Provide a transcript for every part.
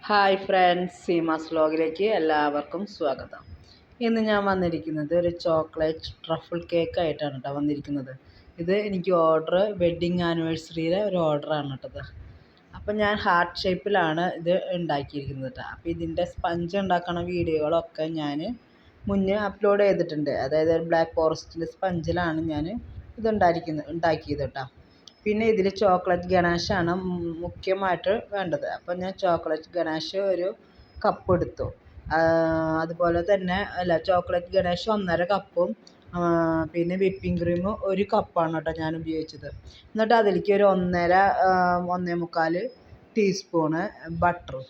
Hi friends, Seemas വ്ലോഗിലേക്ക് എല്ലാവർക്കും സ്വാഗതം. ഇന്ന് ഞാൻ വന്നിരിക്കുന്നത് ഒരു ചോക്ലേറ്റ് ട്രഫിൾ കേക്ക് ആയിട്ടാണ് കേട്ടോ വന്നിരിക്കുന്നത്. ഇത് എനിക്ക് വെഡ്ഡിങ് ആനിവേഴ്സറിയിലെ ഒരു ഓർഡറാണ് കേട്ടത്. അപ്പം ഞാൻ ഹാർട്ട് ഷേപ്പിലാണ് ഇത് ഉണ്ടാക്കിയിരിക്കുന്നത് കേട്ടോ. അപ്പോൾ ഇതിൻ്റെ സ്പഞ്ച് ഉണ്ടാക്കണ വീഡിയോകളൊക്കെ ഞാൻ മുന്നേ അപ്ലോഡ് ചെയ്തിട്ടുണ്ട്. അതായത് ബ്ലാക്ക് ഫോറസ്റ്റിൻ്റെ സ്പഞ്ചിലാണ് ഞാൻ ഇത് ഉണ്ടാക്കിയത് കേട്ടോ. പിന്നെ ഇതിൽ ചോക്ലേറ്റ് ഗണാഷാണ് മുഖ്യമായിട്ട് വേണ്ടത്. അപ്പം ഞാൻ ചോക്ലേറ്റ് ഗണാഷ് ഒരു കപ്പ് എടുത്തു. അതുപോലെ തന്നെ ചോക്ലേറ്റ് ഗണാഷ് 1.5 കപ്പും പിന്നെ വിപ്പിംഗ് ക്രീം 1 കപ്പാണ് കേട്ടോ ഞാൻ ഉപയോഗിച്ചത്. എന്നിട്ട് അതിലേക്ക് ഒരു 1.5 ടീസ്പൂണ് ബട്ടറും.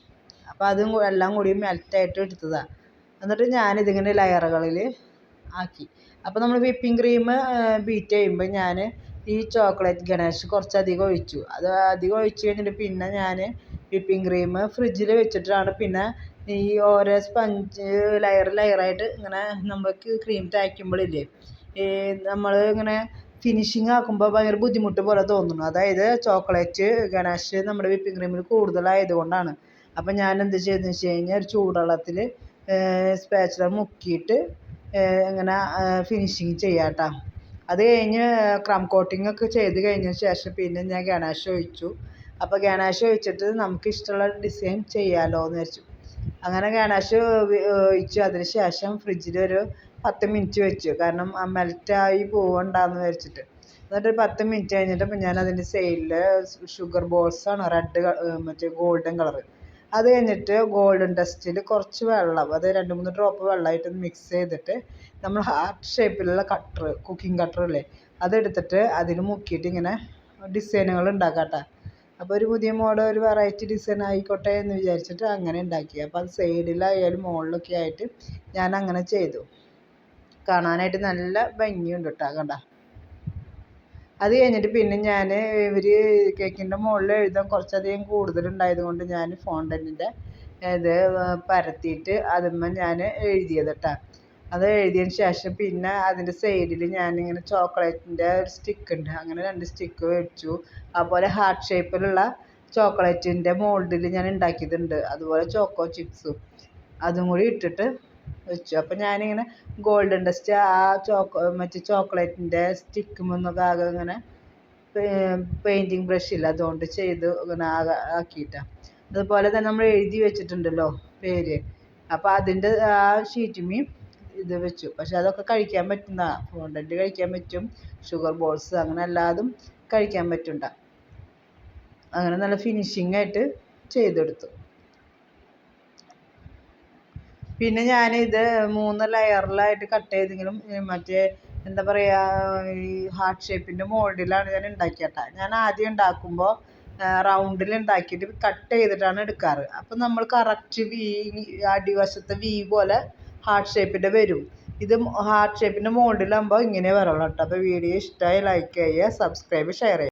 അപ്പോൾ അതും എല്ലാം കൂടി മെൽറ്റായിട്ട് എടുത്തതാണ്. എന്നിട്ട് ഞാനിതിങ്ങനെ ലെയറുകളിൽ ആക്കി. അപ്പോൾ നമ്മൾ വിപ്പിംഗ് ക്രീം ബീറ്റ് ചെയ്യുമ്പോൾ ഞാൻ ഈ ചോക്ലേറ്റ് ഗണാഷ് കുറച്ചധികം ഒഴിച്ചു. അത് അധികം ഒഴിച്ച് കഴിഞ്ഞിട്ട് പിന്നെ ഞാൻ വിപ്പിംഗ് ക്രീം ഫ്രിഡ്ജിൽ വെച്ചിട്ടാണ് പിന്നെ ഈ ഓരോ സ്പഞ്ച് ലെയറായിട്ട് ഇങ്ങനെ നമുക്ക് ക്രീം തേക്കുമ്പോഴില്ലേ നമ്മൾ ഇങ്ങനെ ഫിനിഷിങ് ആക്കുമ്പോൾ ഭയങ്കര ബുദ്ധിമുട്ട് പോലെ തോന്നുന്നു. അതായത് ചോക്ലേറ്റ് ഗണാഷ് നമ്മുടെ വിപ്പിംഗ് ക്രീമിൽ കൂടുതലായതുകൊണ്ടാണ്. അപ്പം ഞാൻ എന്ത് ചെയ്തെന്ന് വെച്ച് കഴിഞ്ഞാൽ ഒരു ചൂടുവെള്ളത്തിൽ സ്പാച്ചുല മുക്കിയിട്ട് ഇങ്ങനെ ഫിനിഷിങ് ചെയ്യാം കേട്ടോ. അത് കഴിഞ്ഞ് ക്രം കോട്ടിംഗ് ഒക്കെ ചെയ്ത് കഴിഞ്ഞ ശേഷം പിന്നെ ഞാൻ ഗണാഷ് ഒഴിച്ചു. അപ്പോൾ ഗണാഷ് ഒഴിച്ചിട്ട് നമുക്ക് ഇഷ്ടമുള്ള ഡിസൈൻ ചെയ്യാമല്ലോ എന്ന് വെച്ചു. അങ്ങനെ ഗണാഷ് ഒഴിച്ചു. അതിന് ശേഷം ഫ്രിഡ്ജിൽ ഒരു 10 മിനിറ്റ് വെച്ചു. കാരണം മെൽറ്റായി പോവണ്ടെന്ന് വെച്ചിട്ട്. എന്നിട്ട് 10 മിനിറ്റ് കഴിഞ്ഞിട്ട് ഇപ്പം ഞാൻ അതിൻ്റെ സൈഡിൽ ഷുഗർ ബോൾസാണ് മറ്റേ ഗോൾഡൻ കളർ. അത് കഴിഞ്ഞിട്ട് ഗോൾഡൻ ഡസ്റ്റിൽ കുറച്ച് വെള്ളം, അത് 2-3 ഡ്രോപ്പ് വെള്ളമായിട്ട് മിക്സ് ചെയ്തിട്ട് നമ്മൾ ഹാർട്ട് ഷേപ്പിലുള്ള കുക്കിംഗ് കട്ടറില്ലേ അതെടുത്തിട്ട് അതിൽ മുക്കിയിട്ട് ഇങ്ങനെ ഡിസൈനുകൾ ഉണ്ടാക്കാം കേട്ടോ. അപ്പോൾ ഒരു പുതിയ മോഡൽ ഒരു വെറൈറ്റി ഡിസൈൻ ആയിക്കോട്ടെ എന്ന് വിചാരിച്ചിട്ട് അങ്ങനെ ഉണ്ടാക്കി. അപ്പോൾ അത് സൈഡിലായാലും മുകളിലൊക്കെ ആയിട്ട് ഞാൻ അങ്ങനെ ചെയ്തു. കാണാനായിട്ട് നല്ല ഭംഗിയുണ്ട് കേട്ടോ. കണ്ട അത് കഴിഞ്ഞിട്ട് പിന്നെ ഞാൻ കേക്കിൻ്റെ മുകളിൽ എഴുതാൻ കുറച്ചധികം കൂടുതലുണ്ടായത് കൊണ്ട് ഞാൻ ഫോണ്ടൻറ്റിൻ്റെ ഇത് പരത്തിയിട്ട് അതുമ്മേ ഞാൻ എഴുതിയത് കേട്ടോ. അത് എഴുതിയതിന് ശേഷം പിന്നെ അതിൻ്റെ സൈഡിൽ ഞാനിങ്ങനെ ചോക്ലേറ്റിൻ്റെ ഒരു സ്റ്റിക്ക് ഉണ്ട്, അങ്ങനെ 2 സ്റ്റിക്ക് വെച്ചു. അതുപോലെ ഹാർട്ട് ഷേപ്പിലുള്ള ചോക്ലേറ്റിൻ്റെ മോൾഡിൽ ഞാൻ ഉണ്ടാക്കിയിട്ടുണ്ട്. അതുപോലെ ചോക്കോ ചിപ്സും അതും കൂടി ഇട്ടിട്ട് വെച്ചു. അപ്പം ഞാനിങ്ങനെ ഗോൾഡൻ ഡസ്റ്റ് മറ്റേ ചോക്ലേറ്റിൻ്റെ സ്റ്റിക്കുമെന്നൊക്കെ ആകെ ഇങ്ങനെ പെയിൻറ്റിങ് ബ്രഷില്ല അതുകൊണ്ട് ചെയ്ത് ഇങ്ങനെ ആക്കിയിട്ടാണ്. അതുപോലെ തന്നെ നമ്മൾ എഴുതി വെച്ചിട്ടുണ്ടല്ലോ പേര്, അപ്പോൾ അതിൻ്റെ ആ ഷീറ്റുമേയും ഇത് വെച്ചു. പക്ഷെ അതൊക്കെ കഴിക്കാൻ പറ്റുന്ന ഫോണ്ടൻറ്റ് കഴിക്കാൻ പറ്റും, ഷുഗർ ബോൾസ് അങ്ങനെ എല്ലാതും കഴിക്കാൻ പറ്റുണ്ട. അങ്ങനെ നല്ല ഫിനിഷിംഗ് ആയിട്ട് ചെയ്തെടുത്തു. പിന്നെ ഞാനിത് 3 ലെയറിലായിട്ട് കട്ട് ചെയ്തെങ്കിലും മറ്റേ എന്താ പറയുക ഈ ഹാർട്ട് ഷേപ്പിൻ്റെ മോൾഡിലാണ് ഞാൻ ഉണ്ടാക്കിയട്ടാ. ഞാൻ ആദ്യം ഉണ്ടാക്കുമ്പോൾ റൗണ്ടിൽ ഉണ്ടാക്കിയിട്ട് കട്ട് ചെയ്തിട്ടാണ് എടുക്കാറ്. അപ്പം നമ്മൾ കറക്റ്റ് അടിവശത്തെ പോലെ ഹാർട്ട് ഷേപ്പിൻ്റെ വരും. ഇത് ഹാർട്ട് ഷേപ്പിൻ്റെ മോൾഡിലാകുമ്പോൾ ഇങ്ങനെ വരുള്ളൂ കേട്ടോ. അപ്പോൾ വീഡിയോ ഇഷ്ടമായി ലൈക്ക് ചെയ്യുക, സബ്സ്ക്രൈബ്, ഷെയർ ചെയ്യുക.